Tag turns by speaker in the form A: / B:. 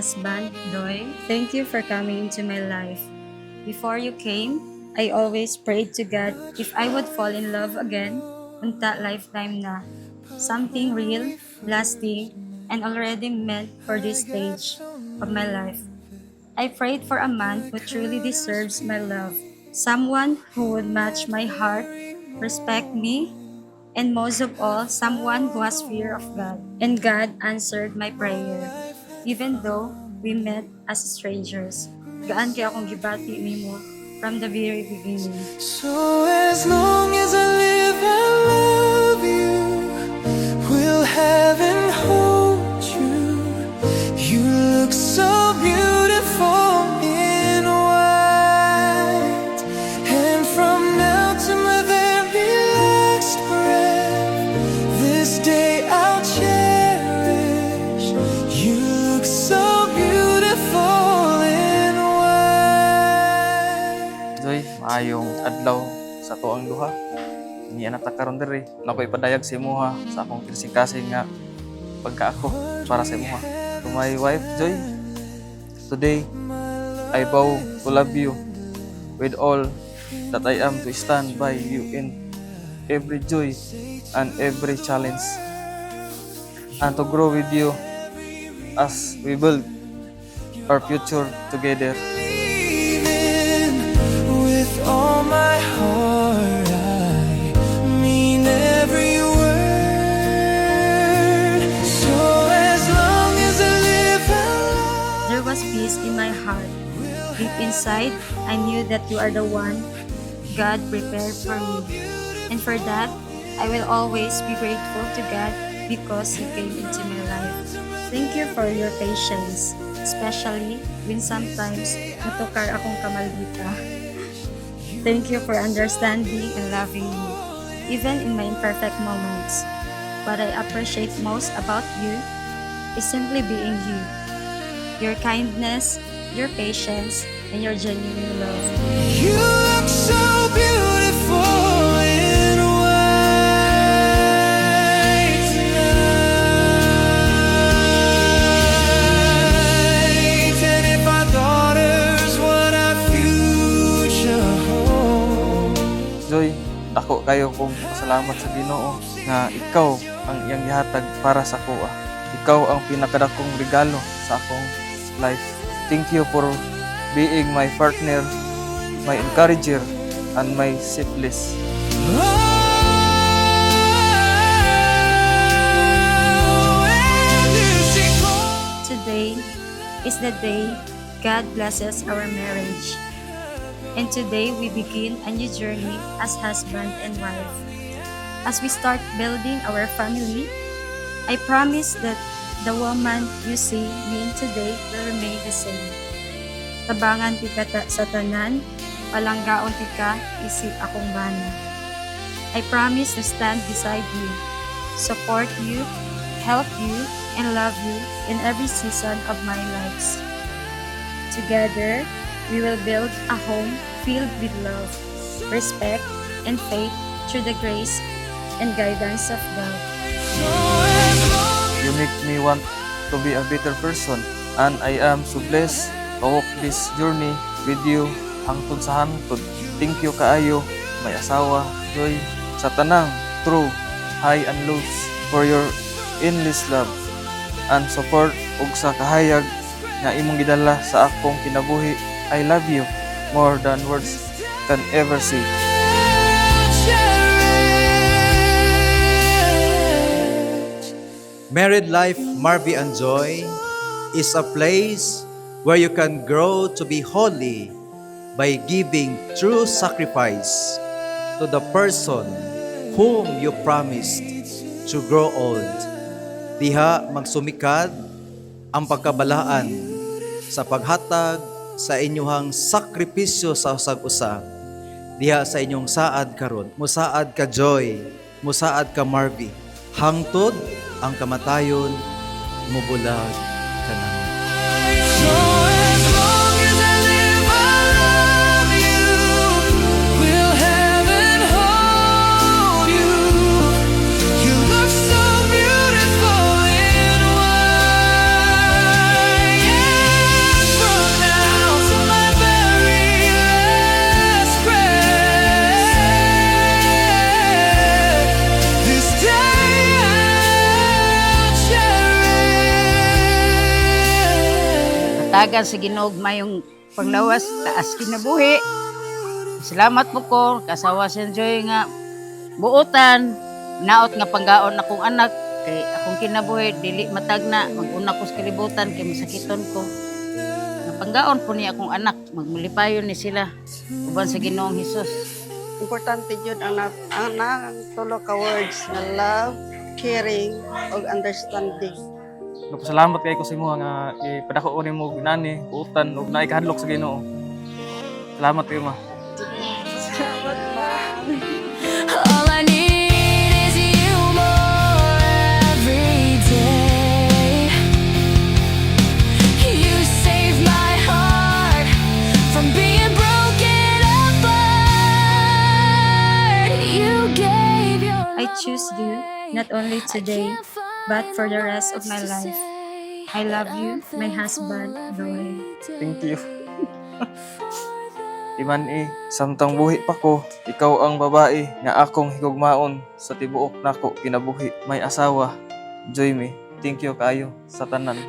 A: husband, Doy. Thank you for coming into my life. Before you came, I always prayed to God if I would fall in love again on that lifetime na. Something real, lasting, and already meant for this stage of my life. I prayed for a man who truly deserves my love. Someone who would match my heart, respect me, and most of all, someone who has fear of God. And God answered my prayer. Even though we met as strangers, gaan kaya akong gibati nimo from the very beginning.
B: So as long as I live, I love you. Will heaven hold you? You look so beautiful in white. And from now to my very last breath, this day I'll cherish. You look so beautiful in white.
C: Joy, maayong adlaw sa tuang duha. Hindi na karon diri. Nakoy padayag si imuha sa akong kasing nga pagka ako para sa imuha. To my wife, Joy, today I vow to love you with all that I am, to stand by you in every joy and every challenge, and to grow with you as we build our future together.
B: Believing with all my heart, I mean every word. So as long as I live, I love.
A: There was peace in my heart. Deep inside, I knew that you are the one God prepared for me. And for that, I will always be grateful to God because He came into my life. Thank you for your patience, especially when sometimes natukar akong kamaldita. Thank you for understanding and loving me, even in my imperfect moments. What I appreciate most about you is simply being you. Your kindness, your patience, and your genuine love.
B: You look so beautiful in white tonight. And if our daughters what our future holds.
C: Joy, dako kayo kong pasalamat sa Ginoo nga ikaw ang iyang gihatag para sa kuha. Ikaw ang pinakadakong regalo sa akong life. Thank you for being my partner, my encourager, and my sibling.
A: Today is the day God blesses our marriage. And today we begin a new journey as husband and wife. As we start building our family, I promise that the woman you see me in today will remain the same. Tabangan ti ka sa tanan, palanggaon ti ka, isip akong bana. I promise to stand beside you, support you, help you, and love you in every season of my lives. Together, we will build a home filled with love, respect, and faith through the grace and guidance of God.
C: You make me want to be a better person, and I am so blessed to walk this journey with you hangtod sa hangtod. Thank you kaayo, may asawa, Joy, sa tanang true, high and lows, for your endless love and support ug sa kahayag nga imong gidala sa akong kinabuhi. I love you more than words can ever say.
D: Married Life Marvy and Joy is a place where you can grow to be holy by giving true sacrifice to the person whom you promised to grow old. Diha magsumikad ang pagkabalaan sa paghatag sa inyong sakripisyo sa usag-usa. Diha sa inyong saad karon, musaad ka Joy, musaad ka Marvy. Hangtod ang kamatayon, mubulag ka na.
B: So as long as I live, I love you. Will heaven hold you? You look so beautiful in white. Yeah.
E: Matagan sa Ginoo mayong panglawas taas kinabuhi. Salamat po ko kasawa si Joy nga buotan naot nga panggaon akong anak kay akong kinabuhi dili matagna mag-una ko sa kalibutan kay masakiton ko. Nga panggaon po ni akong anak magmalipayon ni sila uban sa Ginoong Hesus.
F: Importante yun ang tulo ka words na love, caring, ug understanding.
C: Nagpasalamat kay ko sa imo nga ipadako ko nimo ginani, utan ug naay kahadlok sa Ginoo. Salamat kayo ma.
F: Salamat, ma'am.
B: All I need is you more every day. You save my heart from being broken apart. You gave your
A: I choose you not only today, but for the rest of my life. I love you, my husband, Roy.
C: Thank you. Iman samtang buhi pa ko, ikaw ang babae nga akong higugmaon sa tibuok nako kinabuhi. May asawa, Joy me. Thank you kaayo sa tanan.